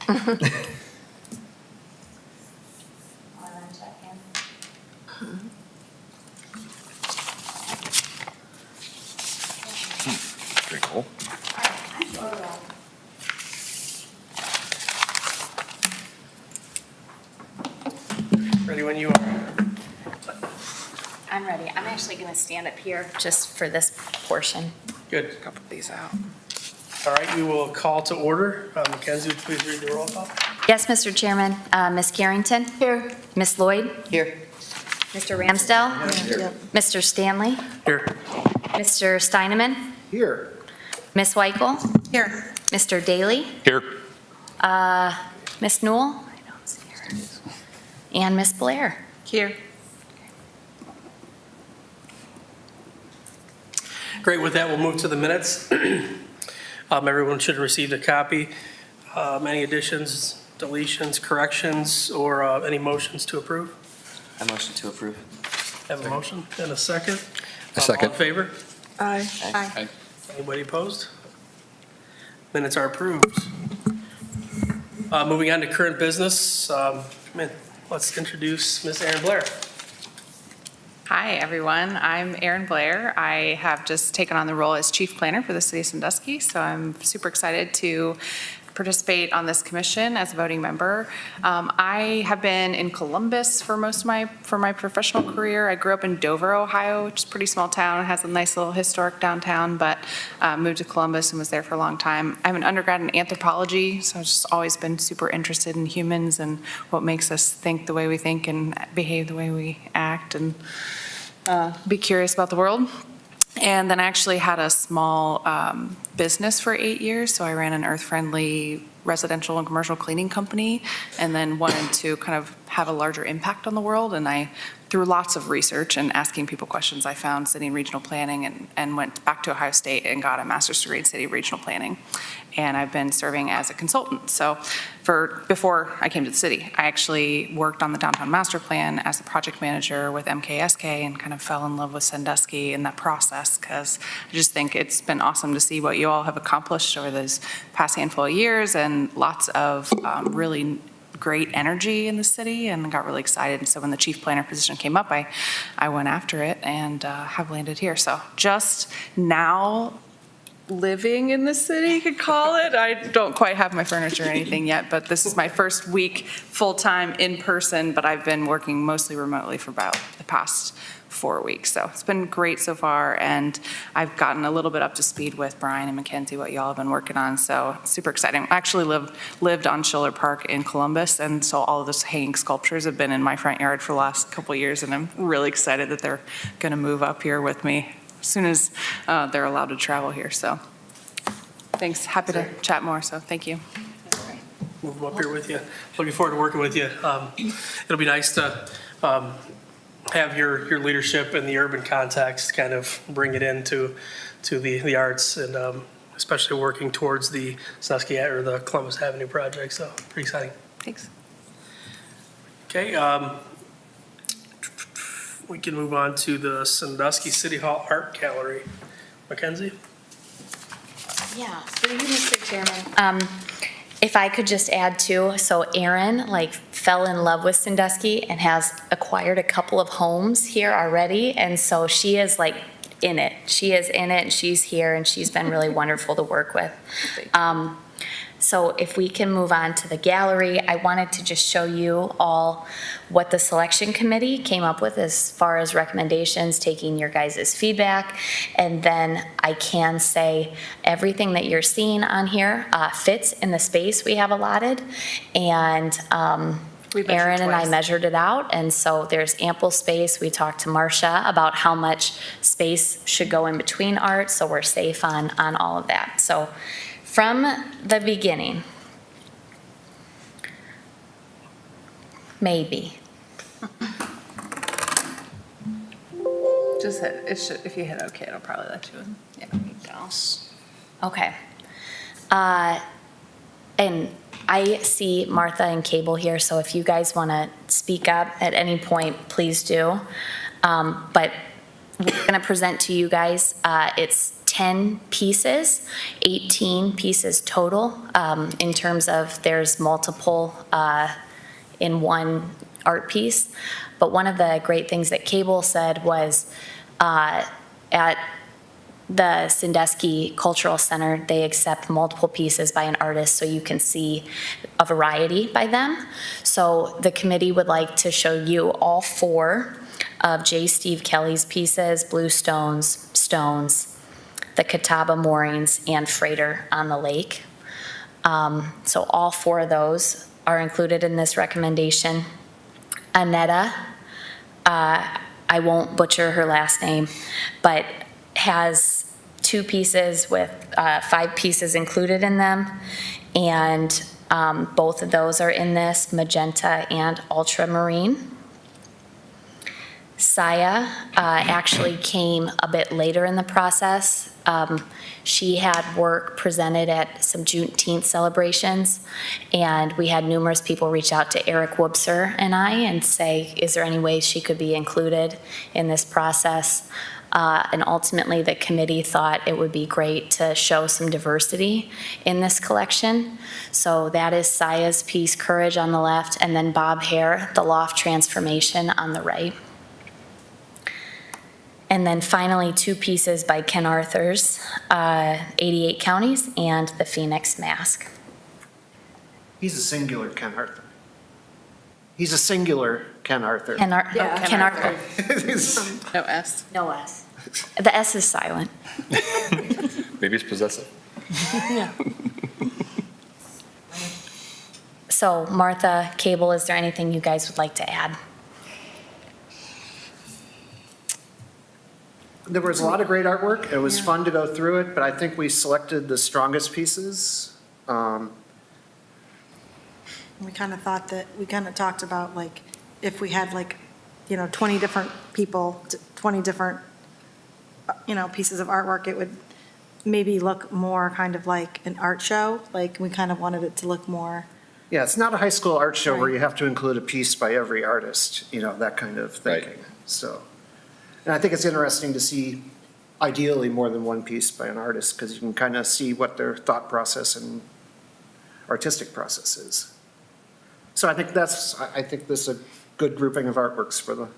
Pretty cool. Ready when you are. I'm ready. I'm actually going to stand up here just for this portion. Good. I'll put these out. All right, we will call to order. Mackenzie, would you please read the roll call? Yes, Mr. Chairman. Ms. Carrington? Here. Ms. Lloyd? Here. Mr. Ramsdell? Here. Mr. Stanley? Here. Mr. Steineman? Here. Ms. Weichel? Here. Mr. Daly? Here. Ms. Newell? I don't see her. And Ms. Blair? Here. Great, with that, we'll move to the minutes. Everyone should have received a copy. Any additions, deletions, corrections, or any motions to approve? I motion to approve. Have a motion and a second? A second. All in favor? Aye. Aye. Anybody opposed? Minutes are approved. Moving on to current business, let's introduce Ms. Erin Blair. Hi, everyone. I'm Erin Blair. I have just taken on the role as Chief Planner for the City of Sandusky, so I'm super excited to participate on this commission as a voting member. I have been in Columbus for most of my professional career. I grew up in Dover, Ohio, which is a pretty small town. It has a nice little historic downtown, but moved to Columbus and was there for a long time. I have an undergrad in anthropology, so I've just always been super interested in humans and what makes us think the way we think and behave the way we act and be curious about the world. And then I actually had a small business for 8 years. So I ran an earth-friendly residential and commercial cleaning company, and then wanted to kind of have a larger impact on the world. And I, through lots of research and asking people questions, I found city and regional planning and went back to Ohio State and got a master's degree in city regional planning. And I've been serving as a consultant. So before I came to the city, I actually worked on the downtown master plan as a project manager with MKSK and kind of fell in love with Sandusky in that process, because I just think it's been awesome to see what you all have accomplished over those past handful of years, and lots of really great energy in the city, and got really excited. And so when the chief planner position came up, I went after it and have landed here. So just now living in the city, you could call it. I don't quite have my furniture or anything yet, but this is my first week full-time in person, but I've been working mostly remotely for about the past 4 weeks. So it's been great so far, and I've gotten a little bit up to speed with Brian and Mackenzie, what y'all have been working on, so super exciting. I actually lived on Schiller Park in Columbus, and so all of those hanging sculptures have been in my front yard for the last couple of years, and I'm really excited that they're going to move up here with me as soon as they're allowed to travel here. So thanks. Happy to chat more. So thank you. Move them up here with you. Looking forward to working with you. It'll be nice to have your leadership in the urban context, kind of bring it into the arts, and especially working towards the Sandusky or the Columbus Avenue project. So pretty exciting. Thanks. Okay. We can move on to the Sandusky City Hall Art Gallery. Mackenzie? Yeah, through you, Mr. Chairman. If I could just add too, so Erin fell in love with Sandusky and has acquired a couple of homes here already, and so she is in it. She is in it, and she's here, and she's been really wonderful to work with. So if we can move on to the gallery, I wanted to just show you all what the selection committee came up with as far as recommendations, taking your guys' feedback. And then I can say everything that you're seeing on here fits in the space we have allotted. And Erin and I measured it out, and so there's ample space. We talked to Marcia about how much space should go in between art, so we're safe on all of that. So from the beginning, maybe. Just hit it. If you hit OK, it'll probably let you in. Yeah. There you go. Okay. And I see Martha and Cable here, so if you guys want to speak up at any point, please do. But we're going to present to you guys, it's 10 pieces, 18 pieces total, in terms of there's multiple in one art piece. But one of the great things that Cable said was at the Sandusky Cultural Center, they accept multiple pieces by an artist so you can see a variety by them. So the committee would like to show you all 4 of J. Steve Kelly's pieces, Blue Stones, Stones, the Catawba Moorings, and Freighter on the Lake. So all 4 of those are included in this recommendation. Annetta, I won't butcher her last name, but has 2 pieces with 5 pieces included in them. And both of those are in this, magenta and ultramarine. Saya actually came a bit later in the process. She had work presented at some Juneteenth celebrations, and we had numerous people reach out to Eric Wubser and I and say, is there any way she could be included in this process? And ultimately, the committee thought it would be great to show some diversity in this collection. So that is Saya's piece, Courage, on the left, and then Bob Hare, The Loft Transformation, on the right. And then finally, 2 pieces by Ken Arthurs, 88 Counties, and The Phoenix Mask. He's a singular Ken Arthur. He's a singular Ken Arthur. Ken Arthur. No S. No S. The S is silent. Maybe it's possessive. So Martha, Cable, is there anything you guys would like to add? There was a lot of great artwork. It was fun to go through it, but I think we selected the strongest pieces. We kind of thought that, we kind of talked about like, if we had like, 20 different people, 20 different, pieces of artwork, it would maybe look more kind of like an art show. Like, we kind of wanted it to look more. Yeah, it's not a high school art show where Right. you have to include a piece by every artist, that kind of Right. thinking. So, and I think it's interesting to see ideally more than one piece by an artist because you can kind of see what their thought process and artistic process is. So I think this is a good grouping of artworks for the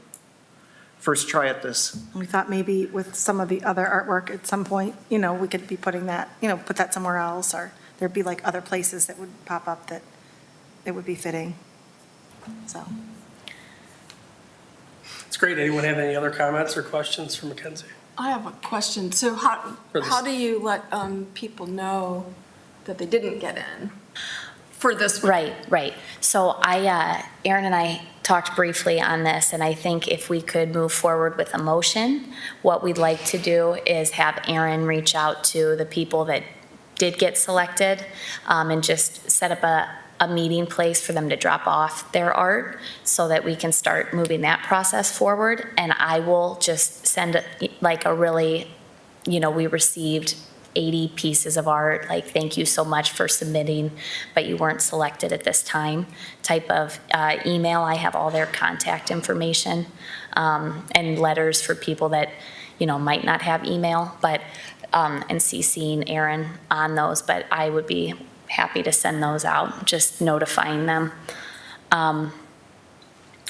first try at this. We thought maybe with some of the other artwork at some point, we could be putting that, put that somewhere else, or there'd be like other places that would pop up that it would be fitting. So. It's great. Anyone have any other comments or questions for Mackenzie? I have a question. So For this- how do you let people know that they didn't get in for this one? Right. So Aaron and I talked briefly on this, and I think if we could move forward with a motion, what we'd like to do is have Aaron reach out to the people that did get selected, and just set up a meeting place for them to drop off their art so that we can start moving that process forward. And I will just send like a really, we received 80 pieces of art, like, thank you so much for submitting, but you weren't selected at this time, type of email. I have all their contact information, and letters for people that, might not have email, but, and CCing Aaron on those, but I would be happy to send those out, just notifying them.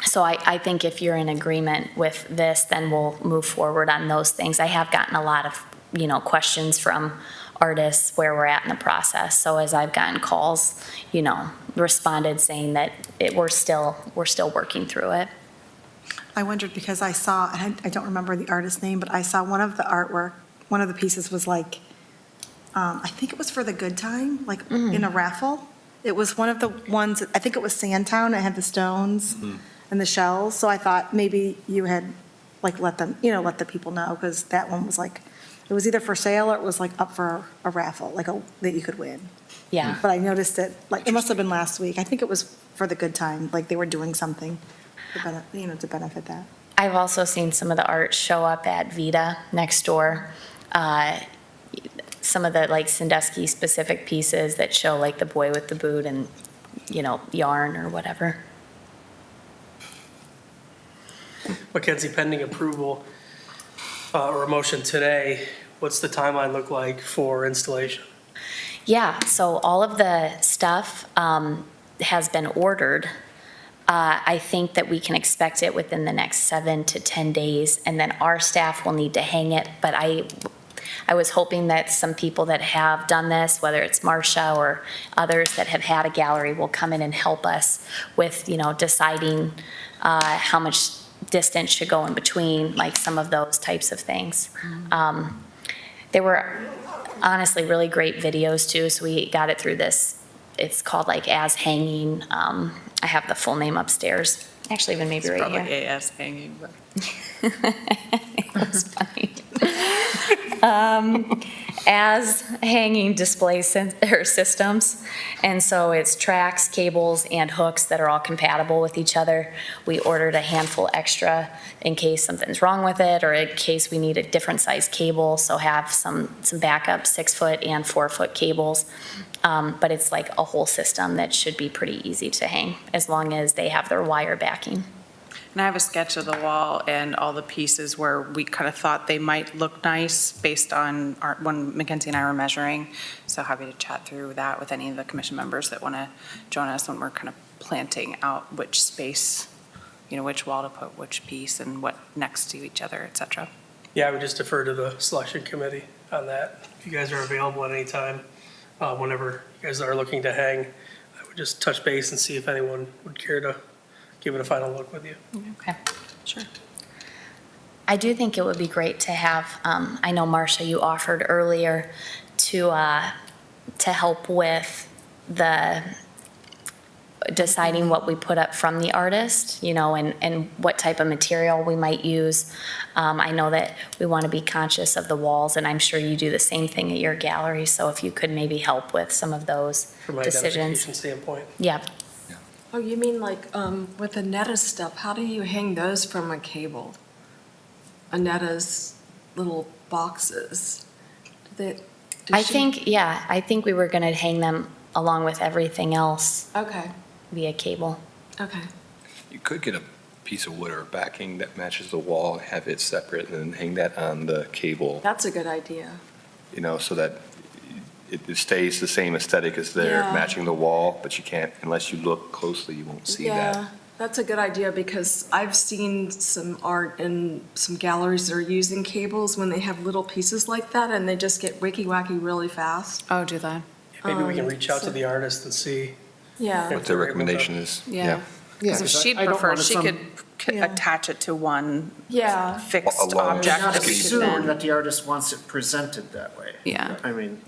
So I think if you're in agreement with this, then we'll move forward on those things. I have gotten a lot of questions from artists where we're at in the process. So as I've gotten calls, responded saying that we're still working through it. I wondered because I saw, I don't remember the artist's name, but I saw one of the pieces was like, I think it was for the Good Time, like in a raffle. It was one of the ones, I think it was Sandtown, it had the stones and the shells. So I thought maybe you had like let the people know, because that one was like, it was either for sale or it was like up for a raffle, that you could win. Yeah. But I noticed it, like, it must have been last week. I think it was for the Good Time, like they were doing something to benefit that. I've also seen some of the art show up at Vita next door. Some of the like Sandusky specific pieces that show like the boy with the boot and, yarn or whatever. Mackenzie, pending approval or a motion today, what's the timeline look like for installation? Yeah, so all of the stuff has been ordered. I think that we can expect it within the next 7 to 10 days, and then our staff will need to hang it. But I was hoping that some people that have done this, whether it's Marcia or others that have had a gallery, will come in and help us with, deciding how much distance should go in between, like some of those types of things. They were honestly really great videos too, so we got it through this. It's called like As Hanging. I have the full name upstairs. Actually, even maybe right Probably here. AS hanging, but. That's funny. As hanging display systems. And so it's tracks, cables, and hooks that are all compatible with each other. We ordered a handful extra in case something's wrong with it, or in case we need a different size cable, so have some backup 6-foot and 4-foot cables. But it's like a whole system that should be pretty easy to hang, as long as they have their wire backing. And I have a sketch of the wall and all the pieces where we kind of thought they might look nice based on when Mackenzie and I were measuring. So happy to chat through that with any of the commission members that want to join us when we're kind of planting out which space, which wall to put which piece and what next to each other, et cetera. Yeah, I would just defer to the selection committee on that. If you guys are available at any time, whenever you guys are looking to hang, I would just touch base and see if anyone would care to give it a final look with you. Okay. Sure. I do think it would be great to have, I know Marcia, you offered earlier to help with the deciding what we put up from the artist, and what type of material we might use. I know that we want to be conscious of the walls, and I'm sure you do the same thing at your gallery, so if you could maybe help with some of those From an decisions. identification standpoint. Yeah. Oh, you mean like with Anetta's stuff, how do you hang those from a cable? Anetta's little boxes? I think we were going to hang them along with everything else Okay, via cable. okay. You could get a piece of wood or backing that matches the wall, have it separate, and then hang that on the cable, That's a good idea. so that it stays the same aesthetic as they're Yeah. matching the wall, but you can't, unless you look closely, you won't see that. Yeah, that's a good idea because I've seen some art in some galleries that are using cables when they have little pieces like that and they just get wicky-wacky really fast. Oh, do that? Maybe we can reach out to so- the artist and see. Yeah. What their recommendation is. Yeah. Because if 'cause she'd I don't prefer, want she some- could Yeah. attach it to one Yeah. fixed A long object Not that we could assume then. that the artist wants it presented that way. Yeah. I mean,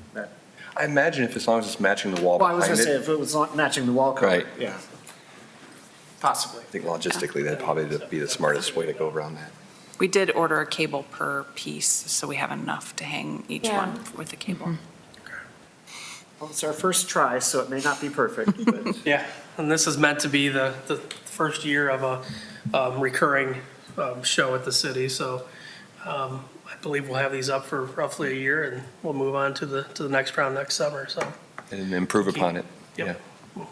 I imagine if as long as it's matching the wall well, I was behind gonna say, it, if it was not matching the wall color, Right. yeah. Possibly. I think logistically, that'd probably be the smartest way to go around that. We did order a cable per piece, so we have enough to hang each Yeah. one with the cable. Well, it's our first try, so it may not be perfect, but Yeah, and this is meant to be the first year of a recurring show at the city, so I believe we'll have these up for roughly a year, and we'll move on to the next round next summer, so. And improve upon it. Yep.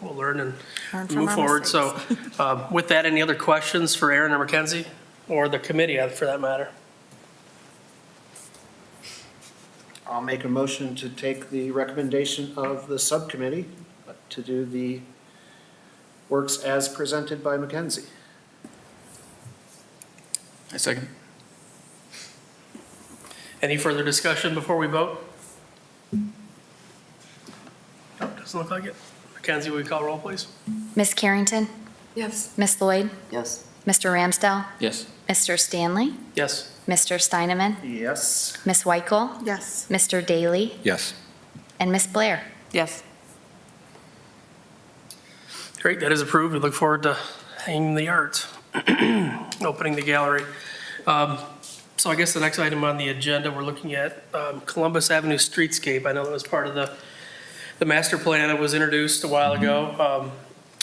We'll learn and Learn from move our forward. So mistakes. with that, any other questions for Aaron or Mackenzie, or the committee for that matter? I'll make a motion to take the recommendation of the subcommittee to do the works as presented by Mackenzie. I second. Any further discussion before we vote? No, doesn't look like it. Mackenzie, will you call roll, please? Ms. Carrington? Yes. Ms. Lloyd? Yes. Mr. Ramsdell? Yes. Mr. Stanley? Yes. Mr. Steineman? Yes. Ms. Weichel? Yes. Mr. Daly? Yes. And Ms. Blair? Yes. Great, that is approved. We look forward to hanging the art, opening the gallery. So I guess the next item on the agenda, we're looking at Columbus Avenue streetscape. I know that was part of the master plan that was introduced a while ago.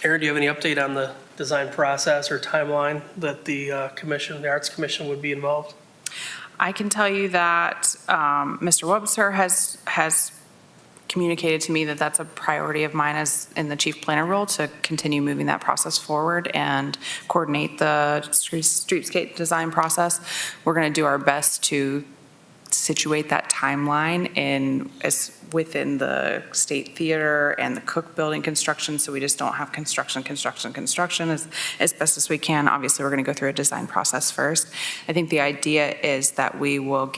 Aaron, do you have any update on the design process or timeline that the commission, the Arts Commission would be involved? I can tell you that Mr. Webster has communicated to me that that's a priority of mine as in the chief planner role, to continue moving that process forward and coordinate the streetscape design process. We're going to do our best to situate that timeline within the State Theater and the Cook Building construction, so we just don't have construction as best as we can. Obviously, we're going to go through a design process first. I think the idea is that we will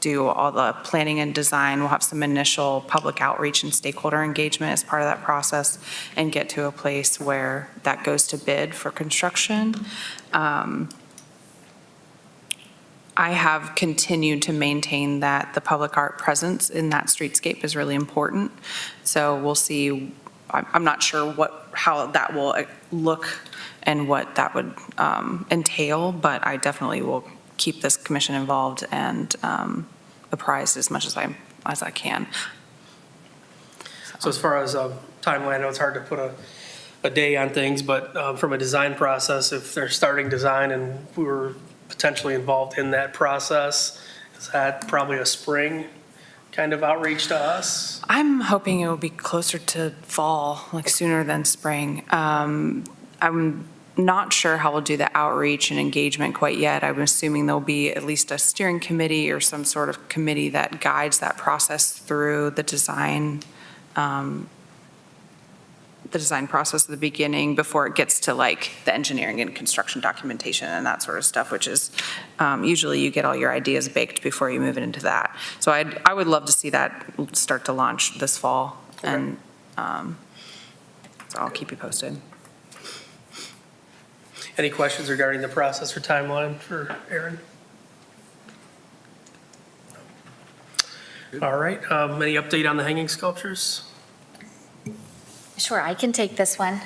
do all the planning and design. We'll have some initial public outreach and stakeholder engagement as part of that process and get to a place where that goes to bid for construction. I have continued to maintain that the public art presence in that streetscape is really important. So we'll see, I'm not sure how that will look and what that would entail, but I definitely will keep this commission involved and apprised as much as I can. So as far as timeline, I know it's hard to put a day on things, but from a design process, if they're starting design and we were potentially involved in that process, is that probably a spring kind of outreach to us? I'm hoping it will be closer to fall, like sooner than spring. I'm not sure how we'll do the outreach and engagement quite yet. I'm assuming there'll be at least a steering committee or some sort of committee that guides that process through the design process at the beginning before it gets to like the engineering and construction documentation and that sort of stuff, which is usually you get all your ideas baked before you move it into that. So I would love to see that start to launch this fall. Okay. And so I'll keep you posted. Any questions regarding the process or timeline for Aaron? All right, any update on the hanging sculptures? Sure, I can take this one.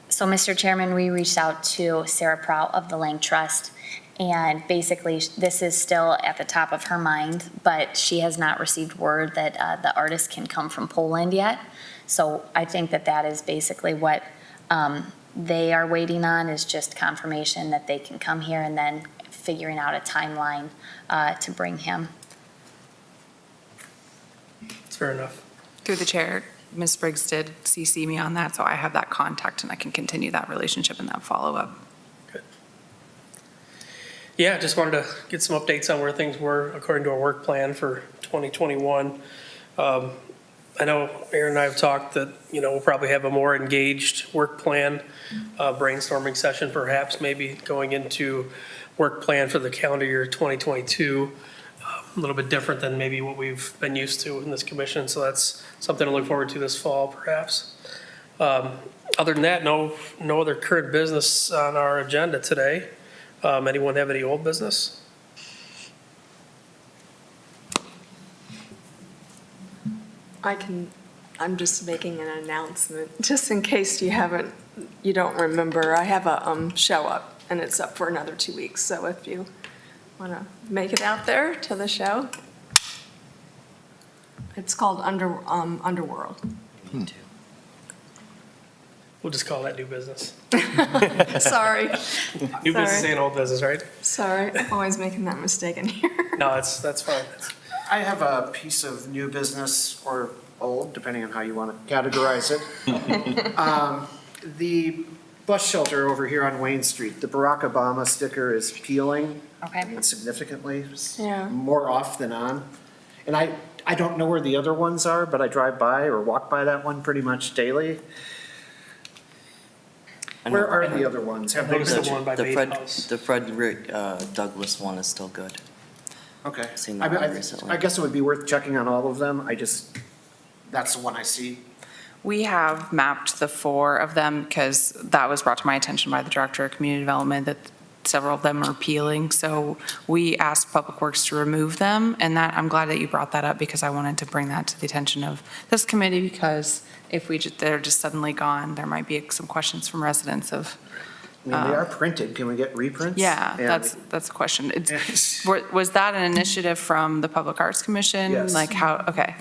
So, Mr. Chairman, we reached out to Sarah Prout of the Lang Trust, and basically, this is still at the top of her mind, but she has not received word that the artist can come from Poland yet. So I think that is basically what they are waiting on, is just confirmation that they can come here, and then figuring out a timeline to bring him. It's fair enough. Through the chair, Ms. Briggs did CC me on that, so I have that contact and I can continue that relationship and that follow-up. Good. Yeah, just wanted to get some updates on where things were according to our work plan for 2021. I know Aaron and I have talked that, we'll probably have a more engaged work plan, brainstorming session perhaps, maybe going into work plan for the calendar year 2022. A little bit different than maybe what we've been used to in this commission, so that's something to look forward to this fall, perhaps. Other than that, no other current business on our agenda today. Anyone have any old business? I'm just making an announcement, just in case you don't remember. I have a show up, and it's up for another 2 weeks, so if you want to make it out there to the show. It's called Underworld. We'll just call that new business. Sorry. New business ain't old business, right? Sorry, I'm always making that mistake in here. No, that's fine. I have a piece of new business, or old, depending on how you want to categorize it. The bus shelter over here on Wayne Street, the Barack Obama sticker is peeling. Okay. Significantly, Yeah. more off than on. And I don't know where the other ones are, but I drive by or walk by that one pretty much daily. Where are the other ones? Have they Noticed the been? one by The Bait Fred, House. the Frederick Douglass one is still good. Okay. Seen I that mean, one recently. I guess it would be worth checking on all of them. That's the one I see. We have mapped the 4 of them because that was brought to my attention by the Director of Community Development that several of them are peeling. So we asked Public Works to remove them, and that, I'm glad that you brought that up because I wanted to bring that to the attention of this committee, because if they're just suddenly gone, there might be some questions from residents of, I mean, they are printed. Can we get reprints? yeah, that's a question. Was that an initiative from the Public Arts Commission? Yes. Like how, okay.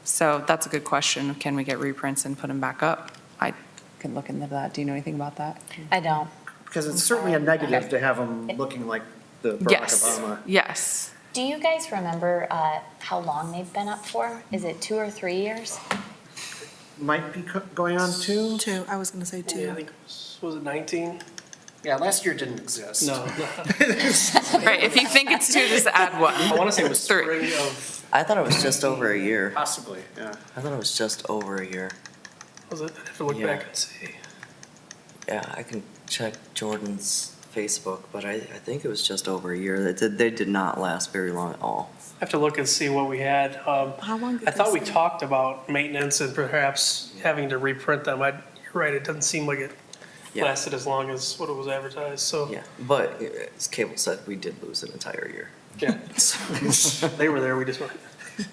So that's a good question. Can we get reprints and put them back up? I can look into that. Do you know anything about that? I don't. Because it's certainly a negative to have them looking like the Barack Yes, Obama. yes. Do you guys remember how long they've been up for? Is it 2 or 3 years? Might be going on 2. Two, I was going to say Yeah, I two. think, was it 19? Yeah, last year didn't exist. No, Right, if you think it's two, just add I one. want to say it was Three. spring of, I thought it was just over a year. Possibly, yeah. I thought it was just over a year. was it? I'd have to look Yeah. back and see. Yeah, I can check Jordan's Facebook, but I think it was just over a year. They did not last very long at all. I have to look and see what we had. How long did I thought they we say? talked about maintenance and perhaps having to reprint them. You're right, it doesn't seem like it Yeah. lasted as long as what it was advertised, so. Yeah, but as Cable said, we did lose an entire year. Yeah, they were there, we just weren't,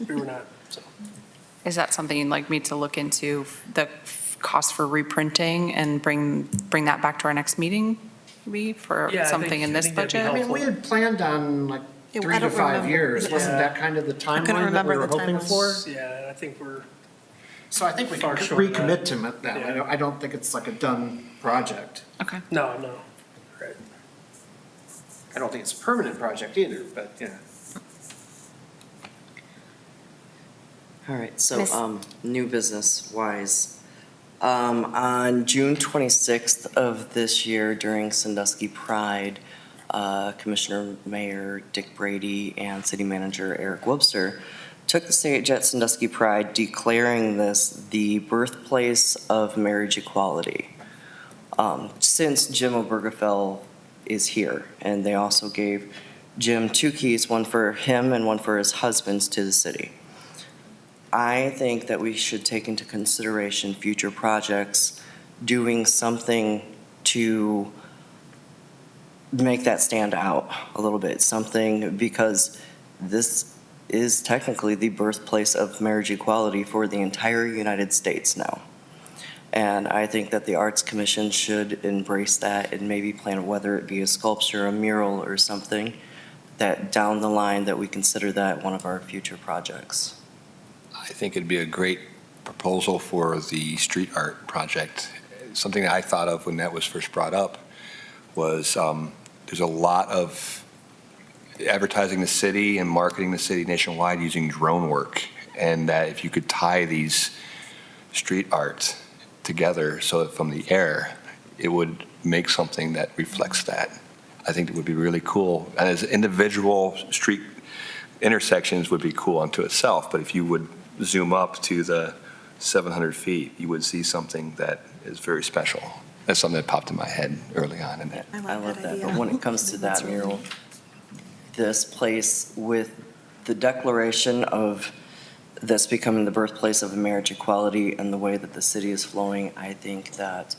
we were not, so. Is that something you'd like me to look into, the cost for reprinting and bring that back to our next meeting, maybe, for Yeah, I something think- in I this think that'd be budget? I mean, we had planned on like Yeah, 3 I to don't 5 remember. years. Wasn't Yeah. that kind of the timeline that we remember were the hoping timeline. for? Yeah, I think we're, So I think we can Far short of that. recommit to that. Yeah. I don't think it's like a done project. Okay. no, right. I don't think it's a permanent project either, but yeah. All right, so, Miss- new business wise, on June 26th of this year during Sandusky Pride, Commissioner Mayor Dick Brady and City Manager Eric Webster took the stage at Sandusky Pride declaring this the birthplace of marriage equality. Since Jim Obergefell is here, and they also gave Jim 2 keys, one for him and one for his husbands to the city. I think that we should take into consideration future projects, doing something to make that stand out a little bit, something, because this is technically the birthplace of marriage equality for the entire United States now. And I think that the Arts Commission should embrace that and maybe plan, whether it be a sculpture, a mural, or something, that down the line that we consider that one of our future projects. I think it'd be a great proposal for the street art project. Something that I thought of when that was first brought up was there's a lot of advertising the city and marketing the city nationwide using drone work, and that if you could tie these street art together so that from the air, it would make something that reflects that. I think it would be really cool. And as individual street intersections would be cool unto itself, but if you would zoom up to the 700 feet, you would see something that is very special. That's something that popped in my head early on in it. I love that, but when it comes to that mural, this place with the declaration of this becoming the birthplace of marriage equality and the way that the city is flowing, I think that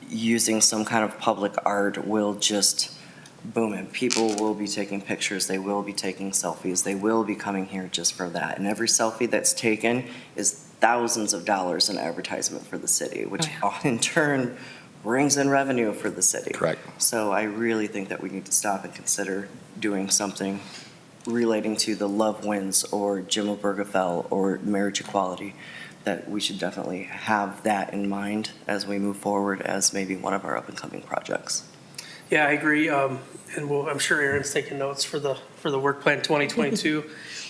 using some kind of public art will just boom it. People will be taking pictures, they will be taking selfies, they will be coming here just for that. And every selfie that's taken is thousands of dollars in advertisement for the city, which in turn brings in revenue for the city. Correct. So I really think that we need to stop and consider doing something relating to the Love Wins or Jim Obergefell or marriage equality, that we should definitely have that in mind as we move forward as maybe one of our up-and-coming projects. Yeah, I agree, and I'm sure Aaron's taking notes for the work plan 2022.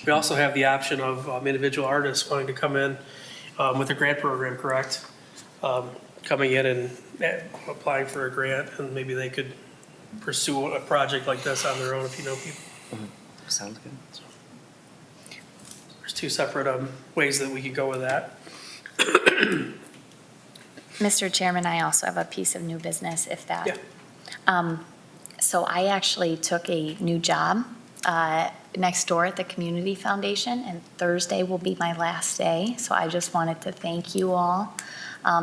We also have the option of individual artists wanting to come in with a grant program, correct? Coming in and applying for a grant, and maybe they could pursue a project like this on their own if you know people. Sounds good. There's 2 separate ways that we could go with that. Mr. Chairman, I also have a piece of new business, if that. Yeah. So I actually took a new job next door at the Community Foundation, and Thursday will be my last day. So I just wanted to thank you all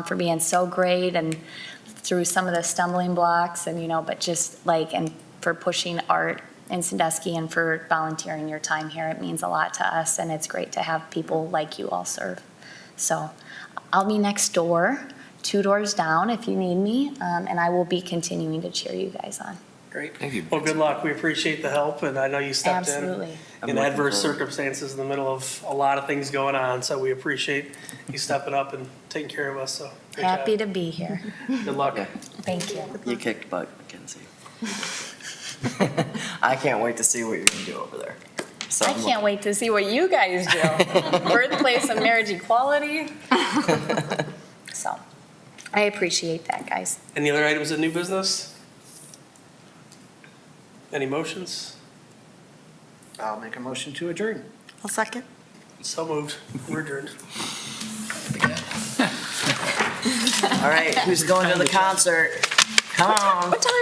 for being so great and through some of the stumbling blocks and, but just and for pushing art in Sandusky and for volunteering your time here. It means a lot to us, and it's great to have people like you all serve. So I'll be next door, 2 doors down if you need me, and I will be continuing to cheer you guys on. Great. Thank you. Well, good luck. We appreciate the help, and I know you stepped Absolutely. I'm in looking adverse forward. circumstances in the middle of a lot of things going on, so we appreciate you stepping up and taking care of us, so. great job. Happy to be here. Good luck. Yeah. Thank you. You kicked butt, Mackenzie. I can't wait to see what you're gonna do over there. So I I'm can't wait to see what you guys do. Birthplace of marriage equality. So I appreciate that, guys. Any other items of new business? Any motions? I'll make a motion to adjourn. I'll second. So moved. We're adjourned. All right, who's going to the concert? Come on. What time